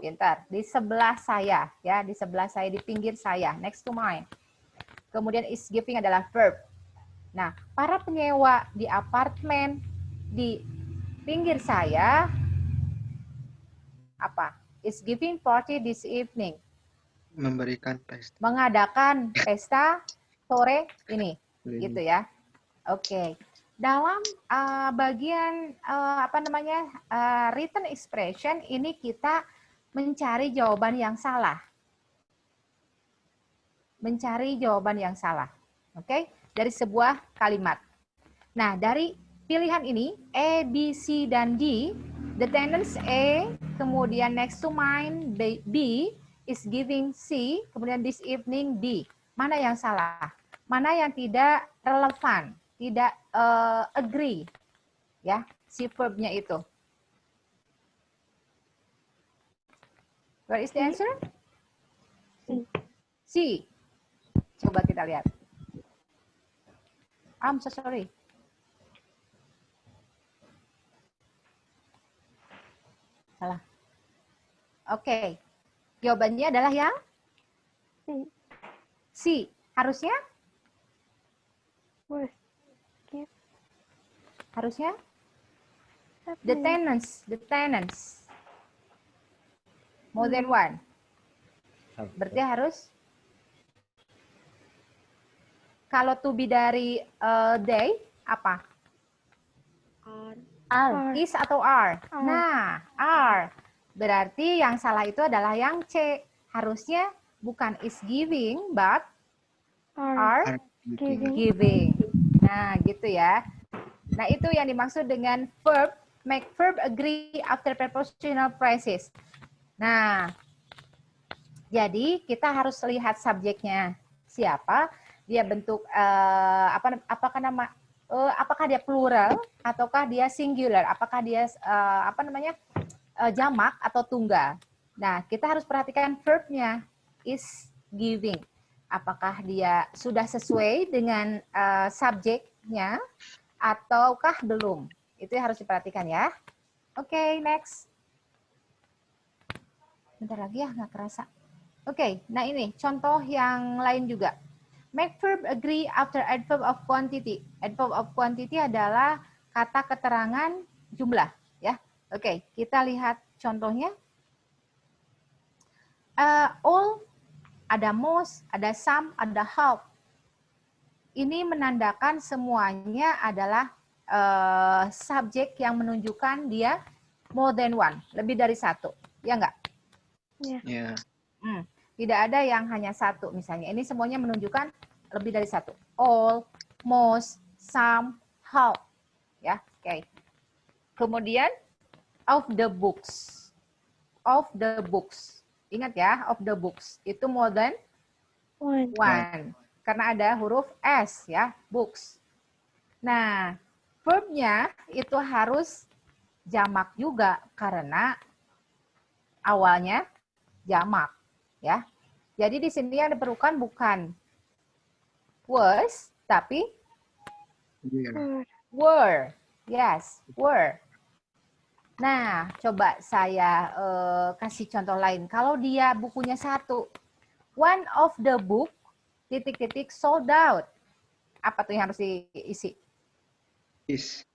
Pintar. Di sebelah saya ya, di sebelah saya, di pinggir saya, next to mine. Kemudian is giving adalah verb. Nah, para penyewa di apartemen di pinggir saya apa? Is giving party this evening. Memberikan pesta. Mengadakan pesta sore ini, gitu ya. Oke. Dalam bagian written expression ini kita mencari jawaban yang salah. Mencari jawaban yang salah. Oke? Dari sebuah kalimat. Nah, dari pilihan ini A, B, C dan D, the tenants A, kemudian next to mine B, is giving C, kemudian this evening D. Mana yang salah? Mana yang tidak relevan? Tidak agree, ya, si verbnya itu. Where is the answer? C. Coba kita lihat. I'm so sorry. Salah. Oke. Jawabannya adalah yang C. Harusnya? Harusnya the tenants more than one. Berarti harus kalau to be dari they apa? R. Is atau are? Nah, are. Berarti yang salah itu adalah yang C. Harusnya bukan is giving but are giving. Nah, gitu ya. Nah, itu yang dimaksud dengan verb, make verb agree after prepositional phrases. Nah, jadi kita harus lihat subjeknya siapa, dia bentuk apakah dia plural ataukah dia singular, apakah dia jamak atau tunggal. Nah, kita harus perhatikan verbnya is giving. Apakah dia sudah sesuai dengan subjeknya ataukah belum? Itu yang harus diperhatikan ya. Oke, next. Bentar lagi ya, nggak kerasa. Oke, nah ini contoh yang lain juga. Make verb agree after adverb of quantity. Adverb of quantity adalah kata keterangan jumlah, ya. Oke, kita lihat contohnya. All, ada most, ada some, ada half. Ini menandakan semuanya adalah subjek yang menunjukkan dia more than one, lebih dari satu, ya enggak? Ya. Tidak ada yang hanya satu misalnya. Ini semuanya menunjukkan lebih dari satu. All, most, some, half. Ya, oke. Kemudian of the books. Of the books. Ingat ya, of the books. Itu more than one. Karena ada huruf S ya, books. Nah, verbnya itu harus jamak juga karena awalnya jamak. Ya, jadi di sini yang diperlukan bukan was, tapi were. Yes, were. Nah, coba saya kasih contoh lain. Kalau dia bukunya satu, one of the book, titik-titik sold out. Apa tuh yang harus diisi? Is.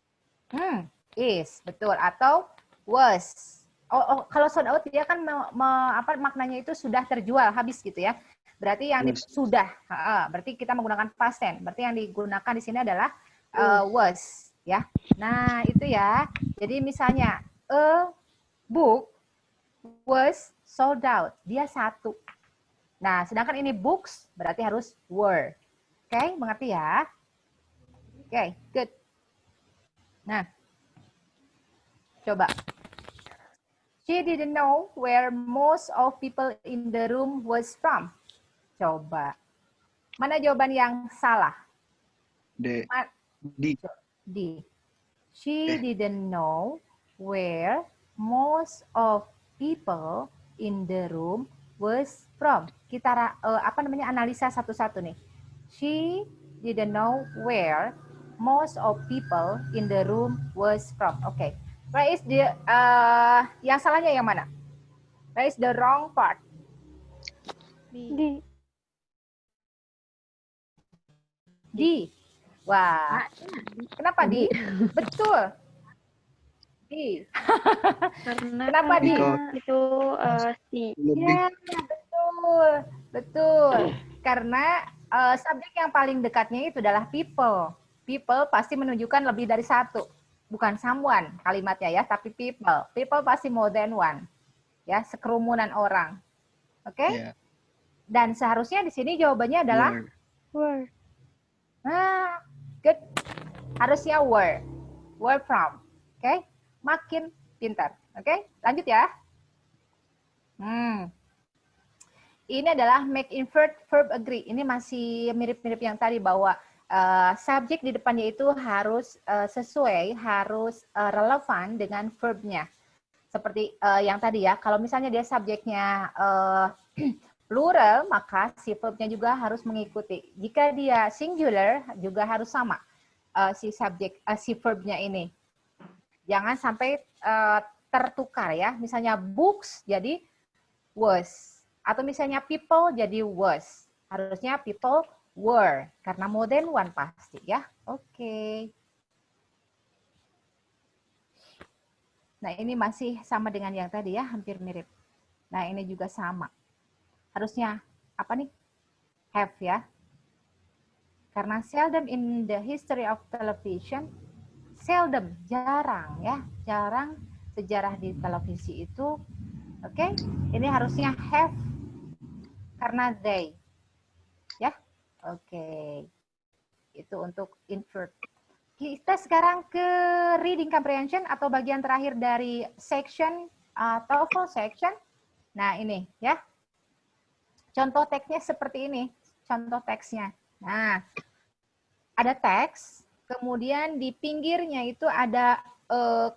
Is, betul. Atau was. Kalau sold out dia kan maknanya itu sudah terjual habis gitu ya. Berarti yang sudah, berarti kita menggunakan past tense. Berarti yang digunakan di sini adalah was ya. Nah, itu ya. Jadi misalnya a book was sold out. Dia satu. Nah, sedangkan ini books berarti harus were. Oke, mengerti ya? Oke, good. Nah, Coba. She didn't know where most of people in the room was from. Coba. Mana jawaban yang salah? D. D. She didn't know where most of people in the room was from. Kita analisa satu-satu nih. She didn't know where most of people in the room was from. Okay. Where is the yang salahnya yang mana? Where is the wrong part? D. D. Wah. Kenapa D? Betul. D. Karena Kenapa D? itu C. Ya, betul. Betul. Karena subjek yang paling dekatnya itu adalah people. People pasti menunjukkan lebih dari satu. Bukan someone kalimatnya ya, tapi people. People pasti more than one. Ya, sekerumunan orang. Oke? Yeah. Dan seharusnya di sini jawabannya adalah Where. nah, good. Harusnya where. Where from. Oke? Makin pintar. Oke? Lanjut ya. Ini adalah make invert verb agree. Ini masih mirip-mirip yang tadi bahwa subjek di depannya itu harus sesuai, harus relevan dengan verbnya. Seperti yang tadi ya, kalau misalnya dia subjeknya plural, maka si verbnya juga harus mengikuti. Jika dia singular, juga harus sama si verbnya ini. Jangan sampai tertukar ya. Misalnya books jadi was. Atau misalnya people jadi was. Harusnya people were. Karena more than one pasti ya. Oke. Nah ini masih sama dengan yang tadi ya. Hampir mirip. Nah ini juga sama. Harusnya apa nih? Have ya. Karena seldom in the history of television. Seldom, jarang ya. Jarang sejarah di televisi itu. Oke. Ini harusnya have. Karena they. Ya. Oke. Itu untuk invert. Kita sekarang ke reading comprehension atau bagian terakhir dari section TOEFL section. Nah, ini ya. Contoh teksnya seperti ini. Contoh teksnya. Nah, ada teks, kemudian di pinggirnya itu ada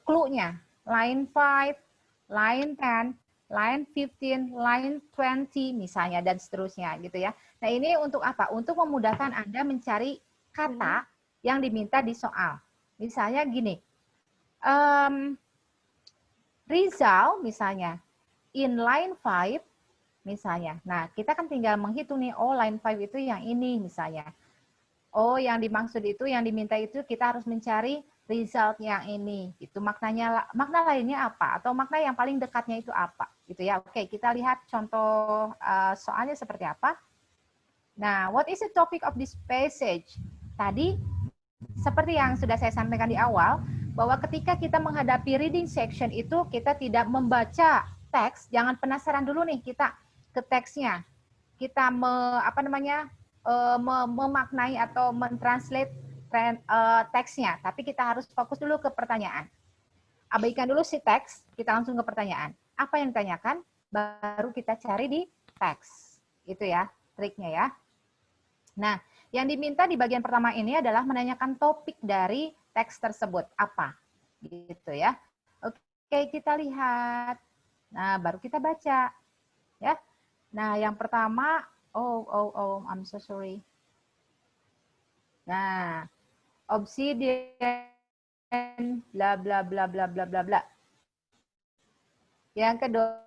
clue-nya. Line 5, line 10, line 15, line 20 misalnya dan seterusnya gitu ya. Nah, ini untuk apa? Untuk memudahkan Anda mencari kata yang diminta di soal. Misalnya gini. Rizal misalnya in line 5 misalnya. Nah, kita kan tinggal menghitung nih, oh line 5 itu yang ini misalnya. Oh, yang dimaksud itu, yang diminta itu kita harus mencari result yang ini. Itu maknanya, makna lainnya apa? Atau makna yang paling dekatnya itu apa? Gitu ya. Oke, kita lihat contoh soalnya seperti apa. Nah, what is the topic of this passage? Tadi, seperti yang sudah saya sampaikan di awal, bahwa ketika kita menghadapi reading section itu, kita tidak membaca teks, jangan penasaran dulu nih kita ke teksnya. Kita memaknai atau mentranslate teksnya, tapi kita harus fokus dulu ke pertanyaan. Abaikan dulu si teks, kita langsung ke pertanyaan. Apa yang ditanyakan, baru kita cari di teks. Itu ya, triknya ya. Nah, yang diminta di bagian pertama ini adalah menanyakan topik dari teks tersebut. Apa? Gitu ya. Oke, kita lihat. Nah, baru kita baca. Ya. Nah, yang pertama, I'm so sorry. Nah, obsidian, bla bla bla bla bla bla bla. Yang kedua,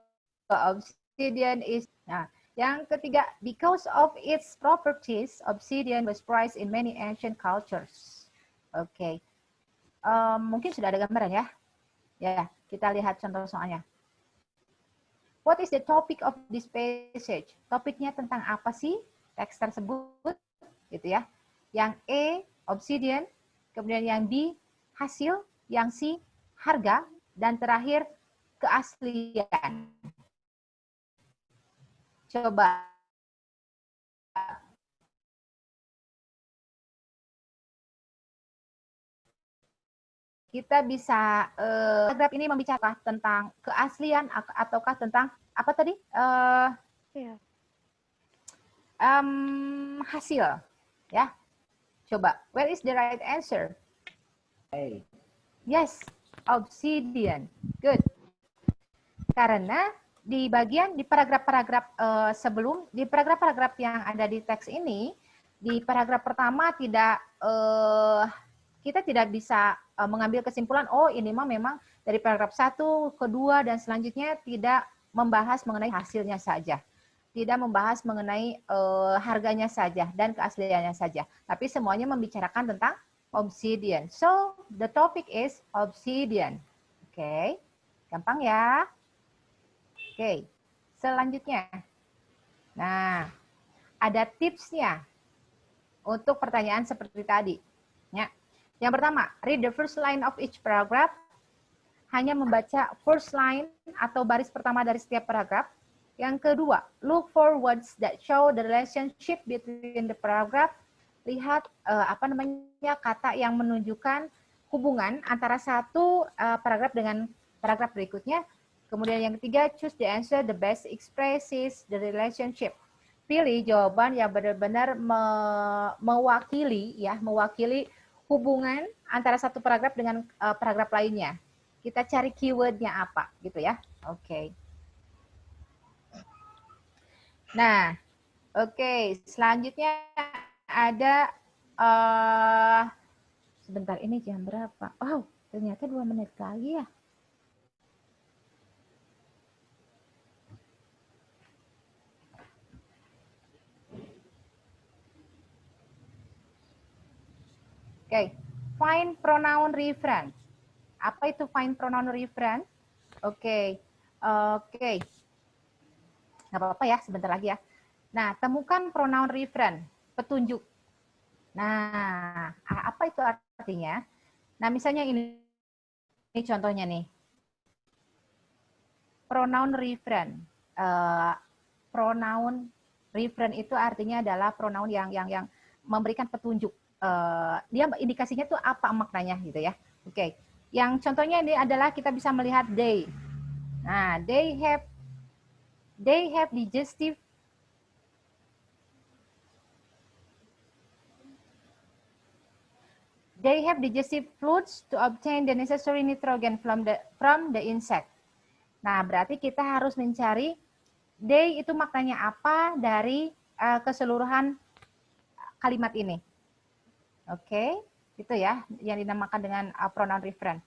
obsidian is, nah, yang ketiga, because of its properties, obsidian was prized in many ancient cultures. Oke. Mungkin sudah ada gambaran ya? Ya, kita lihat contoh soalnya. What is the topic of this passage? Topiknya tentang apa sih teks tersebut? Gitu ya. Yang E, obsidian, kemudian yang B, hasil, yang C, harga, dan terakhir keaslian. Coba kita bisa paragraf ini membicarakan tentang keaslian ataukah tentang apa tadi? Hasil, ya. Coba, where is the right answer? Yes, obsidian. Good. Karena di paragraf-paragraf sebelum, di paragraf-paragraf yang ada di teks ini, di paragraf pertama kita tidak bisa mengambil kesimpulan, oh ini memang dari paragraf 1, kedua, dan selanjutnya tidak membahas mengenai hasilnya saja. Tidak membahas mengenai harganya saja dan keasliannya saja. Tapi semuanya membicarakan tentang obsidian. So, the topic is obsidian. Oke, gampang ya. Oke, selanjutnya. Nah, ada tipsnya untuk pertanyaan seperti tadi. Ya. Yang pertama, read the first line of each paragraph. Hanya membaca first line atau baris pertama dari setiap paragraf. Yang kedua, look for words that show the relationship between the paragraph. Lihat kata yang menunjukkan hubungan antara satu paragraf dengan paragraf berikutnya. Kemudian yang ketiga, choose the answer the best expresses the relationship. Pilih jawaban yang benar-benar mewakili hubungan antara satu paragraf dengan paragraf lainnya. Kita cari keywordnya apa, gitu ya. Oke. Nah, oke. Selanjutnya ada sebentar, ini jam berapa? Oh, ternyata 2 menit lagi ya. Oke, find pronoun reference. Apa itu find pronoun reference? Oke. Nggak apa-apa ya, sebentar lagi ya. Nah, temukan pronoun reference, petunjuk. Nah, apa itu artinya? Nah, misalnya ini contohnya nih. Pronoun reference. Pronoun reference itu artinya adalah pronoun yang memberikan petunjuk. Dia indikasinya tuh apa maknanya gitu ya. Oke. Yang contohnya ini adalah kita bisa melihat they. Nah, they have digestive fluids to obtain the necessary nitrogen from the insect. Nah, berarti kita harus mencari they itu maknanya apa dari keseluruhan kalimat ini. Oke, itu ya yang dinamakan dengan pronoun reference.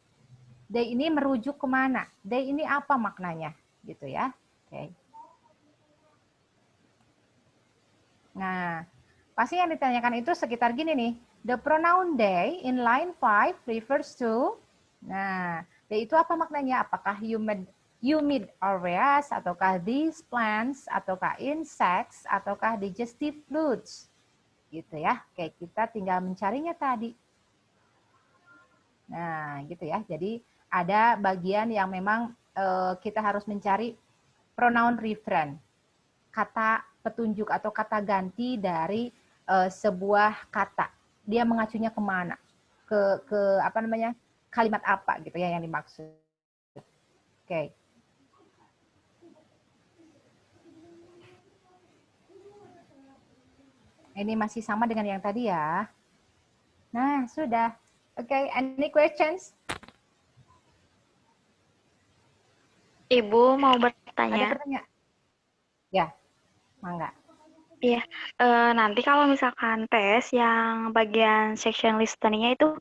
They ini merujuk kemana? They ini apa maknanya? Gitu ya. Oke. Nah, pasti yang ditanyakan itu sekitar gini nih. The pronoun they in line 5 refers to. Nah, they itu apa maknanya? Apakah humid areas, ataukah these plants, ataukah insects, ataukah digestive fluids? Gitu ya. Oke, kita tinggal mencarinya tadi. Nah, gitu ya. Jadi ada bagian yang memang kita harus mencari pronoun reference. Kata petunjuk atau kata ganti dari sebuah kata. Dia mengacunya kemana? Ke apa namanya? Kalimat apa gitu ya yang dimaksud. Oke. Ini masih sama dengan yang tadi ya. Nah, sudah. Oke, any questions? Ibu mau Ada bertanya. pertanyaan? Ya, mangga. Iya, nanti kalau misalkan tes yang bagian section listening-nya itu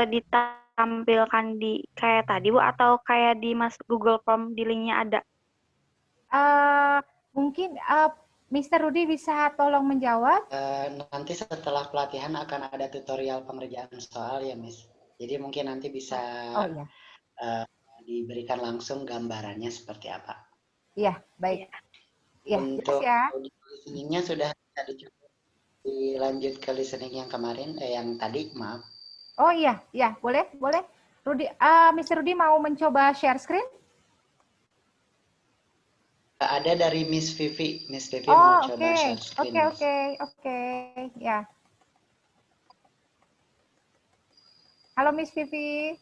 ditampilkan di kayak tadi Bu atau kayak di Google Form di linknya ada? Mungkin Mr. Rudy bisa tolong menjawab? Nanti setelah pelatihan akan ada tutorial pengerjaan soal ya, Miss. Jadi mungkin nanti bisa diberikan langsung gambarannya seperti apa. Iya, baik. Ya, Untuk ya. listening-nya sudah bisa dilanjut ke listening yang kemarin, yang tadi, maaf. Oh iya, boleh. Rudy, Mr. Rudy mau mencoba share screen? Ada dari Miss Vivi. Miss Vivi mau coba share screen. Oke. Ya. Halo Miss Vivi.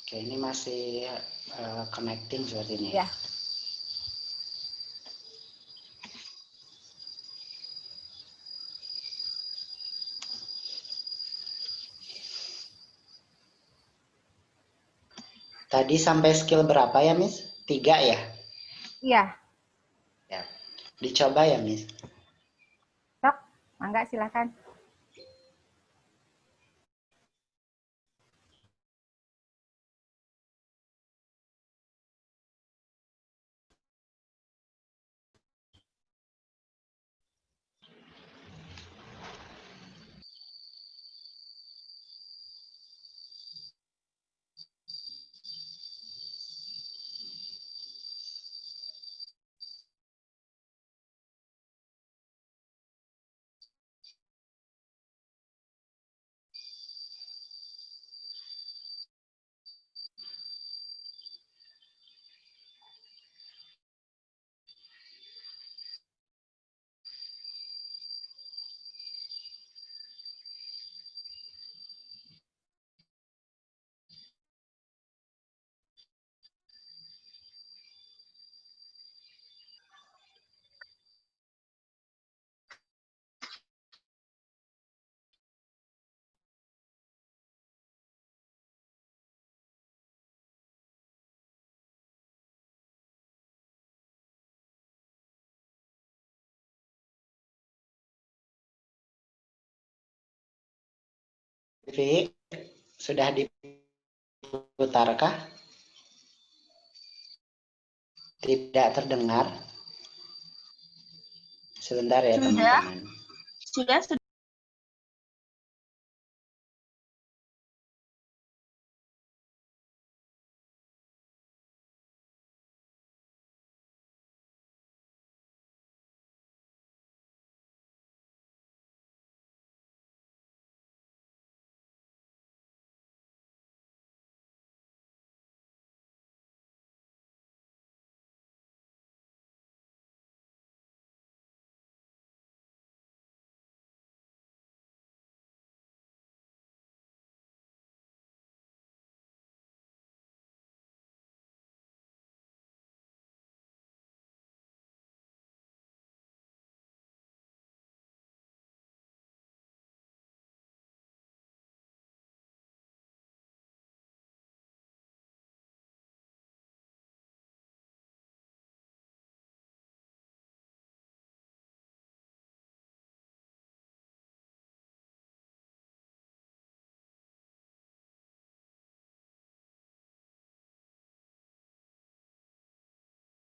Oke, ini masih connecting sepertinya. Ya. Tadi sampai skill berapa ya, Miss? 3 ya? Iya. Ya. Dicoba ya, Miss? Sok, mangga silakan. Vivi, sudah diputarkah? Tidak terdengar. Sebentar ya, teman-teman. Sudah.